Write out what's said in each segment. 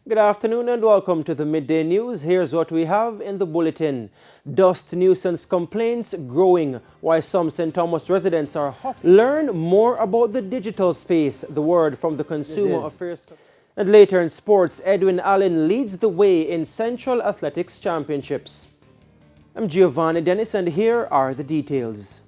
Good afternoon and welcome to the Midday News. Here's what we have in the bulletin. Dust nuisance complaints growing while some St. Thomas residents are hot. Learn more about the digital space, the word from the Consumer Affairs. And later in sports, Edwin Allen leads the way in Central Athletics Championships. I'm Giovanni Dennis and here are the details.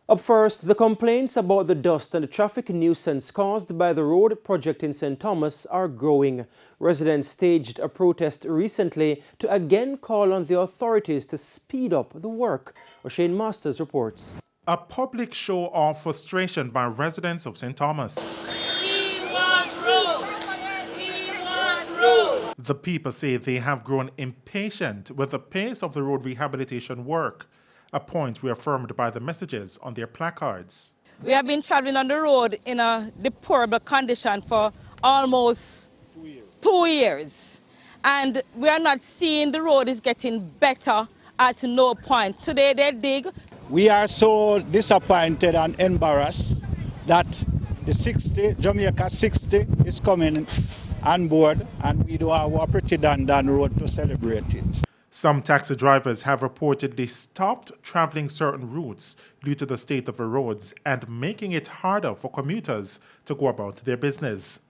Up first, the complaints about the dust and the traffic nuisance caused by the road project in St. Thomas are growing. Residents staged a protest recently to again call on the authorities to speed up the work. O'Shane Masters reports. A public show of frustration by residents of St. Thomas. We want road! We want road! The people say they have grown impatient with the pace of the road rehabilitation work, a point reaffirmed by the messages on their placards. We have been traveling on the road in a deplorable condition for almost 2 years. And we are not seeing the road is getting better at no point. Today they dig. We are so disappointed and embarrassed that the Jamaica 60 is coming on board and we do have a pretty done road to celebrate it. Some taxi drivers have reportedly stopped traveling certain routes due to the state of the roads and making it harder for commuters to go about their business.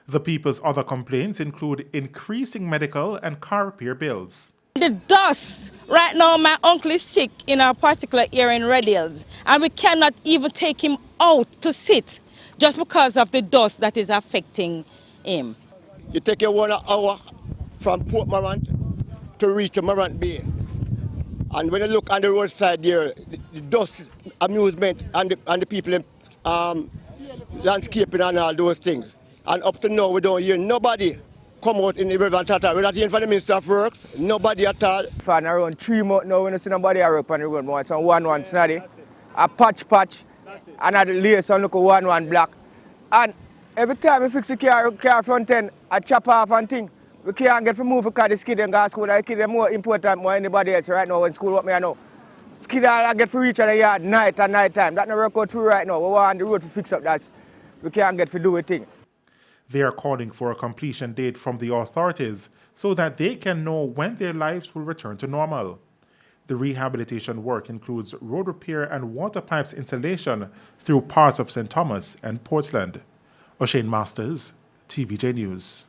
The people's other complaints include increasing medical and car repair bills. The dust. Right now my uncle is sick in a particular area in Red Hills and we cannot even take him out to sit just because of the dust that is affecting him. You take a 1 hour from Port Morant to reach the Morant Bay. And when you look on the roadside there, the dust, amusement, and the people in landscaping and all those things. And up to now, we don't hear nobody come out in the river and we're not hearing from the Minister of Works, nobody at all. For around 3 months now, we don't see nobody up on the road. It's on 1-1 snaddy, a patch, and at the lace on look at 1-1 black. And every time we fix the car front end, I chop off and thing. We can't get from move because the skid and gas school. The kid are more important than anybody else right now in school, what me know. Skid I get for reach at the yard night time. That not work out through right now. We want the road to fix up that. We can't get to do a thing. They are calling for a completion date from the authorities so that they can know when their lives will return to normal. The rehabilitation work includes road repair and water pipes installation through parts of St. Thomas and Portland. O'Shane Masters, TVJ News.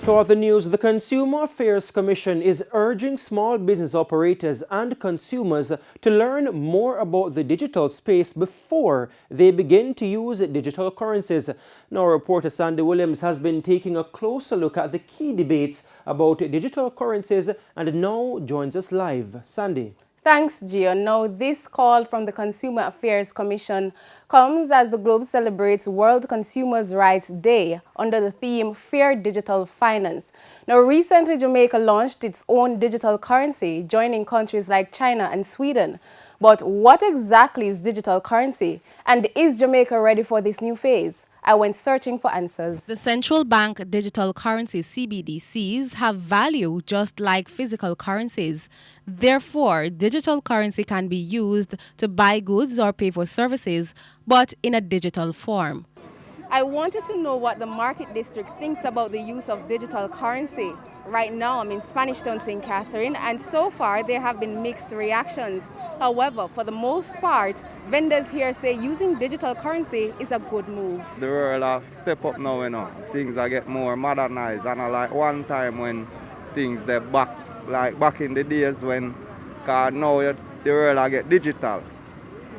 To other news, the Consumer Affairs Commission is urging small business operators and consumers to learn more about the digital space before they begin to use digital currencies. Now, reporter Sandy Williams has been taking a closer look at the key debates about digital currencies and now joins us live. Sandy. Thanks, Gio. Now, this call from the Consumer Affairs Commission comes as the globe celebrates World Consumers' Rights Day under the theme Fair Digital Finance. Now, recently, Jamaica launched its own digital currency, joining countries like China and Sweden. But what exactly is digital currency? And is Jamaica ready for this new phase? I went searching for answers. The central bank digital currencies, CBDCs, have value just like physical currencies. Therefore, digital currency can be used to buy goods or pay for services, but in a digital form. I wanted to know what the Market District thinks about the use of digital currency. Right now, I'm in Spanish Town, St. Catherine, and so far there have been mixed reactions. However, for the most part, vendors here say using digital currency is a good move. The world step up now, Things are get more modernized, and I like one time when things they back in the days when, cause now the world get digital.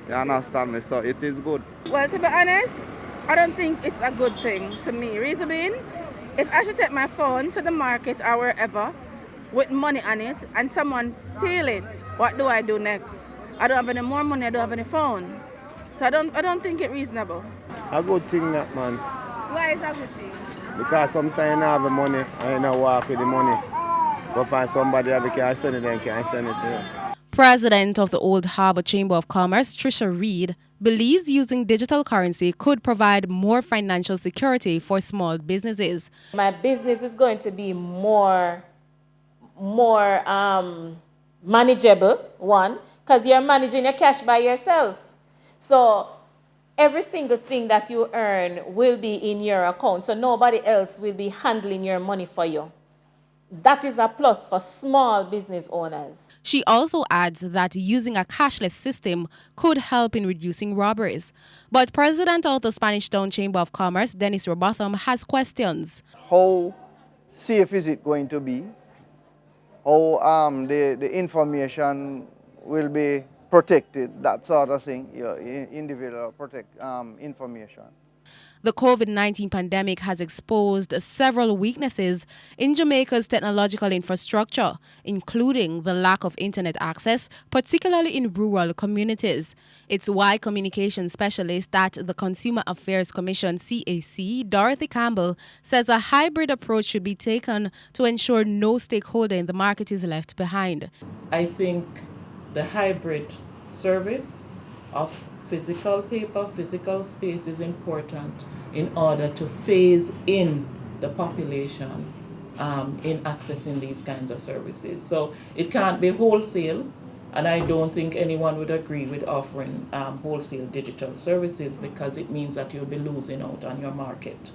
You understand me? So it is good. Well, to be honest, I don't think it's a good thing to me. Reason being, if I should take my phone to the market or wherever with money on it and someone steal it, what do I do next? I don't have any more money, I don't have any phone. So I don't think it's reasonable. A good thing that, man. Why is that a good thing? Because sometimes I have the money and I walk with the money. But find somebody that can send it and can send it to you. President of the Old Harbour Chamber of Commerce, Trisha Reid, believes using digital currency could provide more financial security for small businesses. My business is going to be more manageable, one, because you're managing your cash by yourself. So every single thing that you earn will be in your account, so nobody else will be handling your money for you. That is a plus for small business owners. She also adds that using a cashless system could help in reducing robberies. But President of the Spanish Town Chamber of Commerce, Dennis Robotham, has questions. How safe is it going to be? How the information will be protected, that sort of thing, your individual information. The COVID-19 pandemic has exposed several weaknesses in Jamaica's technological infrastructure, including the lack of internet access, particularly in rural communities. It's why communication specialist at the Consumer Affairs Commission, CAC, Dorothy Campbell, says a hybrid approach should be taken to ensure no stakeholder in the market is left behind. I think the hybrid service of physical paper, physical space is important in order to phase in the population in accessing these kinds of services. So it can't be wholesale, and I don't think anyone would agree with offering wholesale digital services, because it means that you'll be losing out on your market,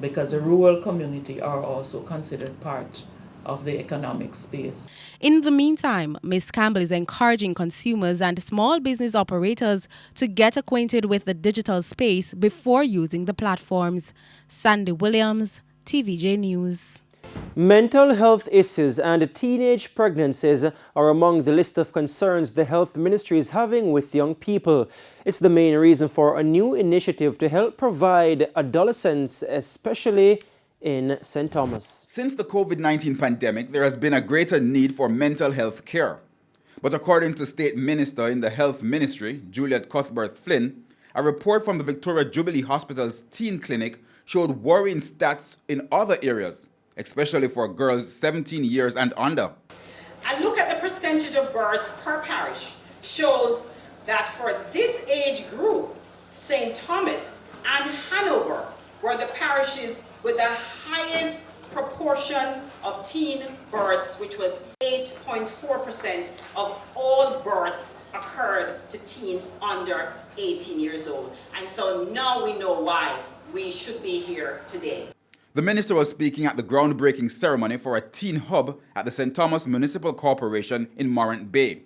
because the rural community are also considered part of the economic space. In the meantime, Ms. Campbell is encouraging consumers and small business operators to get acquainted with the digital space before using the platforms. Sandy Williams, TVJ News. Mental health issues and teenage pregnancies are among the list of concerns the health ministry is having with young people. It's the main reason for a new initiative to help provide adolescents, especially in St. Thomas. Since the COVID-19 pandemic, there has been a greater need for mental health care. But according to State Minister in the Health Ministry, Juliet Cuthbert-Flynn, a report from the Victoria Jubilee Hospital's teen clinic showed worrying stats in other areas, especially for girls 17 years and under. A look at the percentage of births per parish shows that for this age group, St. Thomas and Hanover were the parishes with the highest proportion of teen births, which was 8.4% of all births occurred to teens under 18 years old. And so now we know why we should be here today. The minister was speaking at the groundbreaking ceremony for a teen hub at the St. Thomas Municipal Corporation in Morant Bay.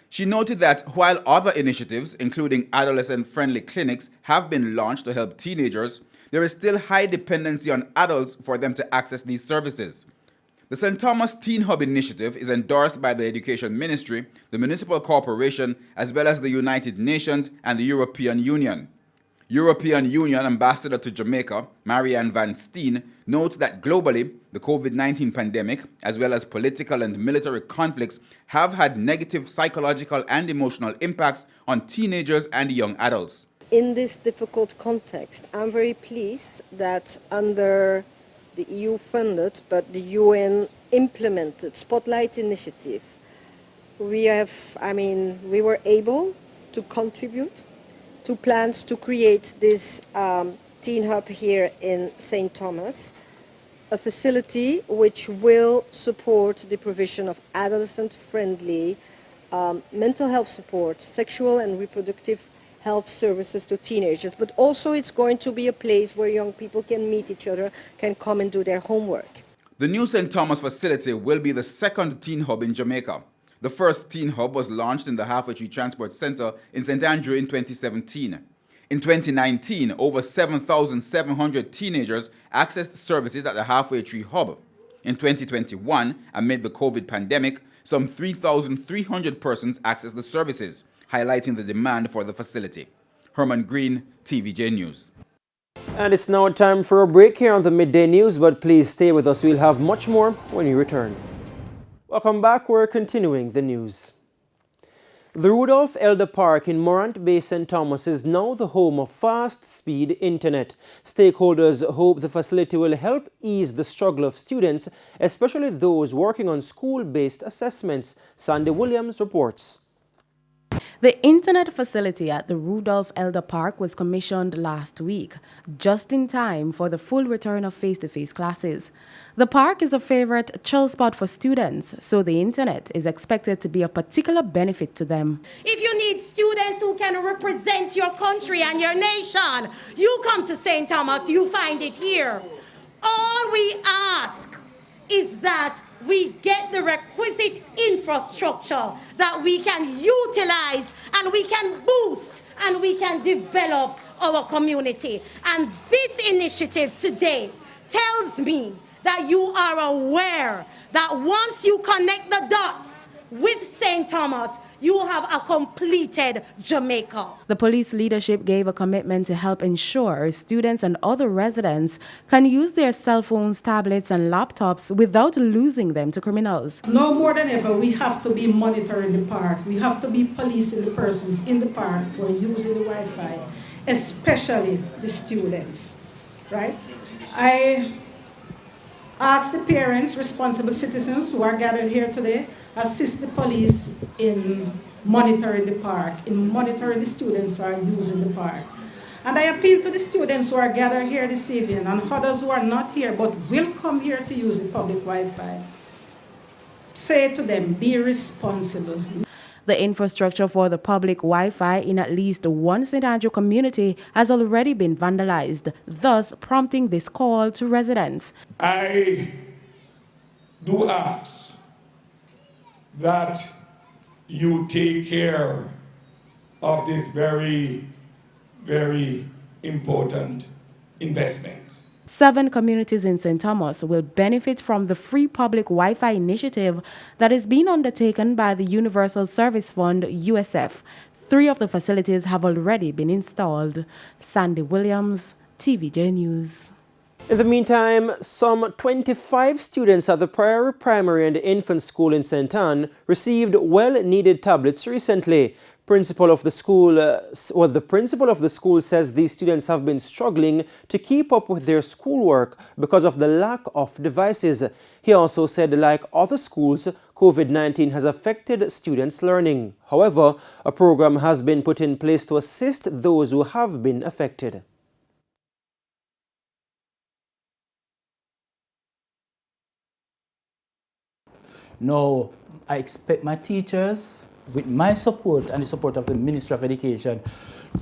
She noted that while other initiatives, including adolescent-friendly clinics, have been launched to help teenagers, there is still high dependency on adults for them to access these services. The St. Thomas Teen Hub initiative is endorsed by the Education Ministry, the Municipal Corporation, as well as the United Nations and the European Union. European Union Ambassador to Jamaica, Marianne Van Steen, notes that globally, the COVID-19 pandemic, as well as political and military conflicts, have had negative psychological and emotional impacts on teenagers and young adults. In this difficult context, I'm very pleased that under the EU-funded but the UN-implemented Spotlight Initiative, we were able to contribute to plans to create this teen hub here in St. Thomas, a facility which will support the provision of adolescent-friendly mental health support, sexual and reproductive health services to teenagers, but also it's going to be a place where young people can meet each other, can come and do their homework. The new St. Thomas facility will be the second teen hub in Jamaica. The first teen hub was launched in the Halfway Tree Transport Center in St. Andrew in 2017. In 2019, over 7,700 teenagers accessed services at the Halfway Tree Hub. In 2021, amid the COVID pandemic, some 3,300 persons accessed the services, highlighting the demand for the facility. Herman Green, TVJ News. And it's now time for a break here on the Midday News, but please stay with us. We'll have much more when we return. Welcome back. We're continuing the news. The Rudolph Elder Park in Morant Bay, St. Thomas is now the home of fast-speed internet. Stakeholders hope the facility will help ease the struggle of students, especially those working on school-based assessments. Sandy Williams reports. The internet facility at the Rudolph Elder Park was commissioned last week, just in time for the full return of face-to-face classes. The park is a favorite chill spot for students, so the internet is expected to be a particular benefit to them. If you need students who can represent your country and your nation, you come to St. Thomas, you find it here. All we ask is that we get the requisite infrastructure that we can utilize and we can boost and we can develop our community. And this initiative today tells me that you are aware that once you connect the dots with St. Thomas, you have a completed Jamaica. The police leadership gave a commitment to help ensure students and other residents can use their cell phones, tablets, and laptops without losing them to criminals. Now more than ever, we have to be monitoring the park. We have to be policing the persons in the park who are using the Wi-Fi, especially the students, right? I ask the parents, responsible citizens who are gathered here today, assist the police in monitoring the park, in monitoring the students who are using the park. And I appeal to the students who are gathered here this evening and others who are not here but will come here to use the public Wi-Fi. Say to them, be responsible. The infrastructure for the public Wi-Fi in at least one St. Andrew community has already been vandalized, thus prompting this call to residents. I do ask that you take care of this very, very important investment. 7 communities in St. Thomas will benefit from the free public Wi-Fi initiative that is being undertaken by the Universal Service Fund, USF. 3 of the facilities have already been installed. Sandy Williams, TVJ News. In the meantime, some 25 students at the Priory Primary and Infant School in St. Ann received well-needed tablets recently. The principal of the school says these students have been struggling to keep up with their schoolwork because of the lack of devices. He also said, like other schools, COVID-19 has affected students' learning. However, a program has been put in place to assist those who have been affected. Now, I expect my teachers, with my support and the support of the Ministry of Education,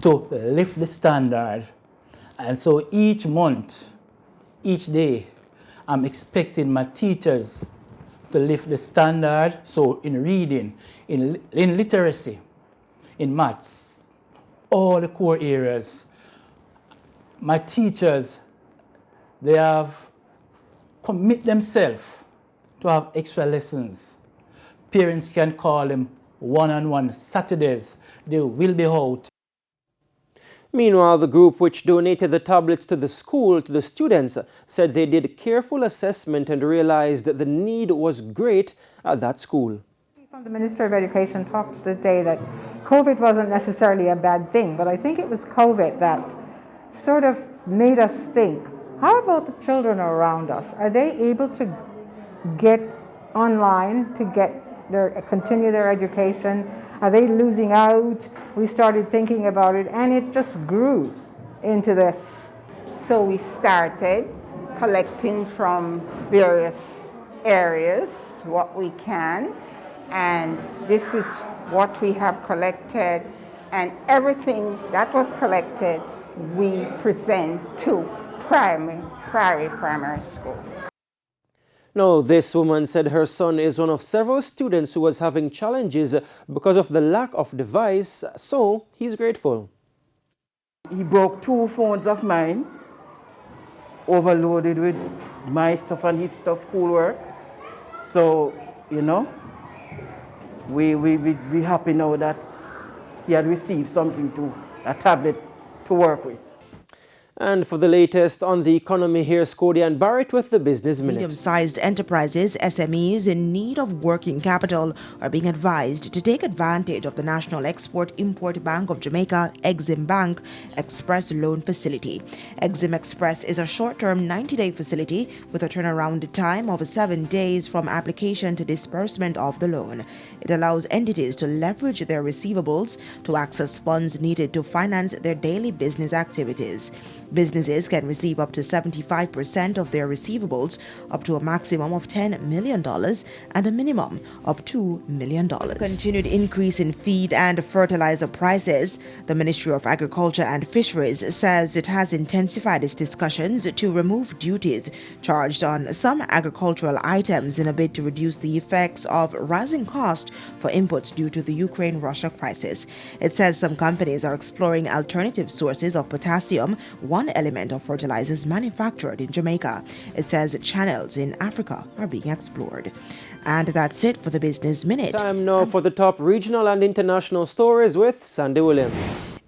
to lift the standard. And so each month, each day, I'm expecting my teachers to lift the standard. So in reading, in literacy, in maths, all the core areas, my teachers, they have commit themselves to have extra lessons. Parents can call them one-on-one Saturdays. They will be out. Meanwhile, the group which donated the tablets to the school to the students said they did careful assessment and realized that the need was great at that school. From the Ministry of Education talked today that COVID wasn't necessarily a bad thing, but I think it was COVID that sort of made us think, how about the children around us? Are they able to get online to continue their education? Are they losing out? We started thinking about it and it just grew into this. So we started collecting from various areas what we can, and this is what we have collected, and everything that was collected we present to Priory Primary School. Now, this woman said her son is one of several students who was having challenges because of the lack of device, so he's grateful. He broke 2 phones of mine, overloaded with my stuff and his stuff, schoolwork. So, you know, we happy now that he had received something a tablet to work with. And for the latest on the economy, here's Cody and Barrett with the Business Minute. Medium-sized enterprises, SMEs in need of working capital, are being advised to take advantage of the National Export-Import Bank of Jamaica, Exim Bank, Express Loan Facility. Exim Express is a short-term 90-day facility with a turnaround time of 7 days from application to disbursement of the loan. It allows entities to leverage their receivables to access funds needed to finance their daily business activities. Businesses can receive up to 75% of their receivables, up to a maximum of $10 million and a minimum of $2 million. Continued increase in feed and fertilizer prices. The Ministry of Agriculture and Fisheries says it has intensified its discussions to remove duties charged on some agricultural items in a bid to reduce the effects of rising costs for inputs due to the Ukraine-Russia crisis. It says some companies are exploring alternative sources of potassium, one element of fertilizers manufactured in Jamaica. It says channels in Africa are being explored. And that's it for the Business Minute. Time now for the top regional and international stories with Sandy Williams.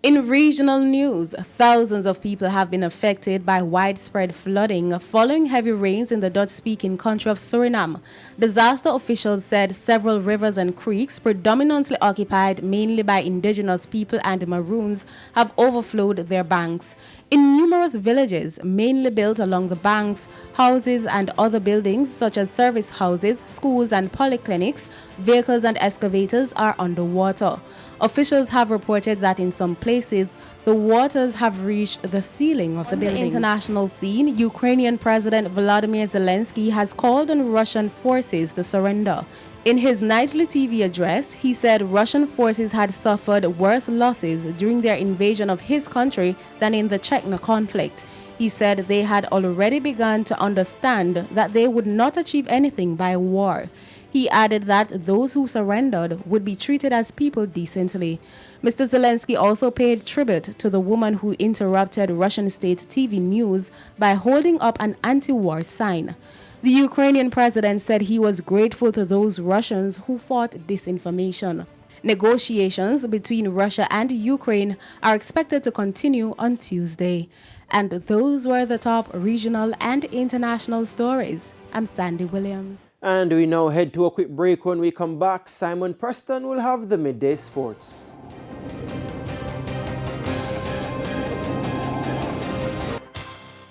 In regional news, thousands of people have been affected by widespread flooding following heavy rains in the Dutch-speaking country of Suriname. Disaster officials said several rivers and creeks, predominantly occupied mainly by indigenous people and Maroons, have overflowed their banks. In numerous villages, mainly built along the banks, houses and other buildings such as service houses, schools and polyclinics, vehicles and excavators are underwater. Officials have reported that in some places, the waters have reached the ceiling of the buildings. On the international scene, Ukrainian President Volodymyr Zelensky has called on Russian forces to surrender. In his nightly TV address, he said Russian forces had suffered worse losses during their invasion of his country than in the Chechnya conflict. He said they had already begun to understand that they would not achieve anything by war. He added that those who surrendered would be treated as people decently. Mr. Zelensky also paid tribute to the woman who interrupted Russian state TV news by holding up an anti-war sign. The Ukrainian president said he was grateful to those Russians who fought disinformation. Negotiations between Russia and Ukraine are expected to continue on Tuesday. And those were the top regional and international stories. I'm Sandy Williams. And we now head to a quick break. When we come back, Simon Preston will have the Midday Sports.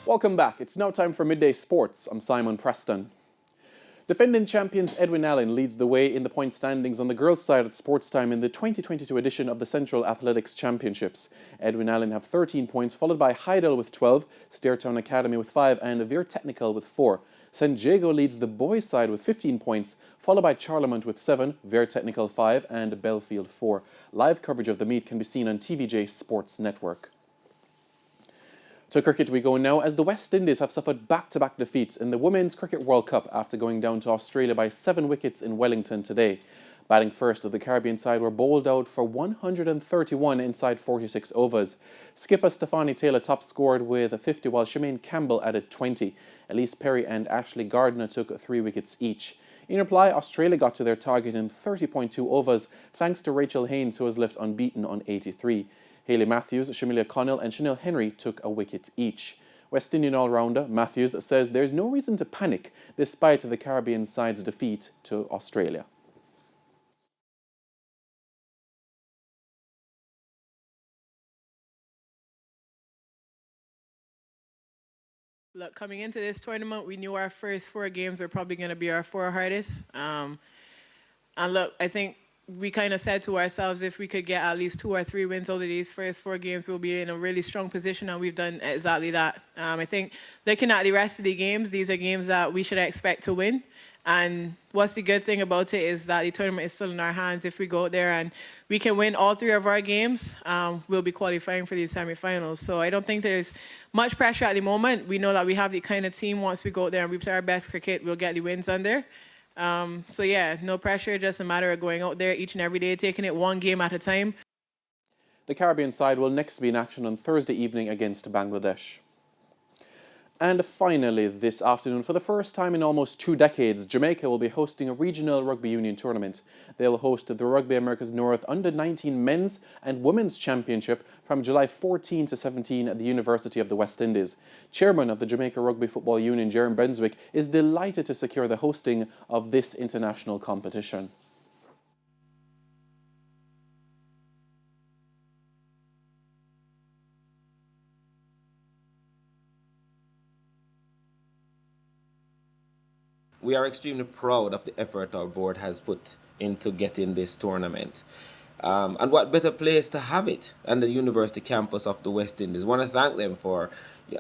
Welcome back. It's now time for Midday Sports. I'm Simon Preston. Defending champions Edwin Allen leads the way in the point standings on the girls' side at Sports Time in the 2022 edition of the Central Athletics Championships. Edwin Allen have 13 points, followed by Heidel with 12, Stairtown Academy with 5, and Veer Technical with 4. San Diego leads the boys' side with 15 points, followed by Charlemont with 7, Veer Technical 5, and Belfield 4. Live coverage of the meet can be seen on TVJ Sports Network. To cricket we go now, as the West Indies have suffered back-to-back defeats in the Women's Cricket World Cup after going down to Australia by 7 wickets in Wellington today. Batting first, the Caribbean side were bowled out for 131 inside 46 overs. Skipper Stefani Taylor top scored with a 50, while Shemaine Campbell added 20. Elise Perry and Ashley Gardner took 3 wickets each. In reply, Australia got to their target in 30.2 overs, thanks to Rachel Haynes, who was left unbeaten on 83. Hayley Matthews, Shamilia Connell and Chanel Henry took a wicket each. West Indian all-rounder Matthews says there's no reason to panic despite the Caribbean side's defeat to Australia. Look, coming into this tournament, we knew our first 4 games were probably going to be our 4 hardest. And look, I think we kind of said to ourselves, if we could get at least 2 or 3 wins out of these first 4 games, we'll be in a really strong position, and we've done exactly that. I think looking at the rest of the games, these are games that we should expect to win. And what's the good thing about it is that the tournament is still in our hands. If we go out there and we can win all 3 of our games, we'll be qualifying for these semifinals. So I don't think there's much pressure at the moment. We know that we have the kind of team, once we go out there and we play our best cricket, we'll get the wins on there. So yeah, no pressure, just a matter of going out there each and every day, taking it 1 game at a time. The Caribbean side will next be in action on Thursday evening against Bangladesh. And finally, this afternoon, for the first time in almost 2 decades, Jamaica will be hosting a regional rugby union tournament. They'll host the Rugby Americas North Under-19 Men's and Women's Championship from July 14 to 17 at the University of the West Indies. Chairman of the Jamaica Rugby Football Union, Jeremy Brunswick, is delighted to secure the hosting of this international competition. We are extremely proud of the effort our board has put into getting this tournament. And what better place to have it than the University campus of the West Indies. I want to thank them for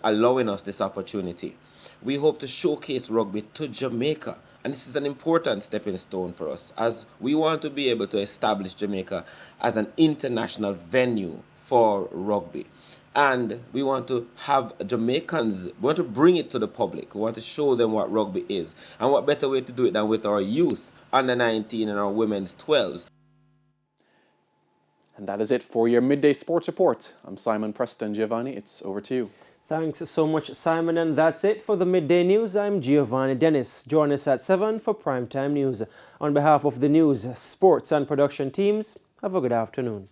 allowing us this opportunity. We hope to showcase rugby to Jamaica, and this is an important stepping stone for us, as we want to be able to establish Jamaica as an international venue for rugby. And we want to have Jamaicans, we want to bring it to the public. We want to show them what rugby is. And what better way to do it than with our youth, under 19 and our women's 12s. And that is it for your Midday Sports Report. I'm Simon Preston. Giovanni, it's over to you. Thanks so much, Simon. And that's it for the Midday News. I'm Giovanni Dennis. Join us at 7 for Primetime News. On behalf of the news, sports and production teams, have a good afternoon.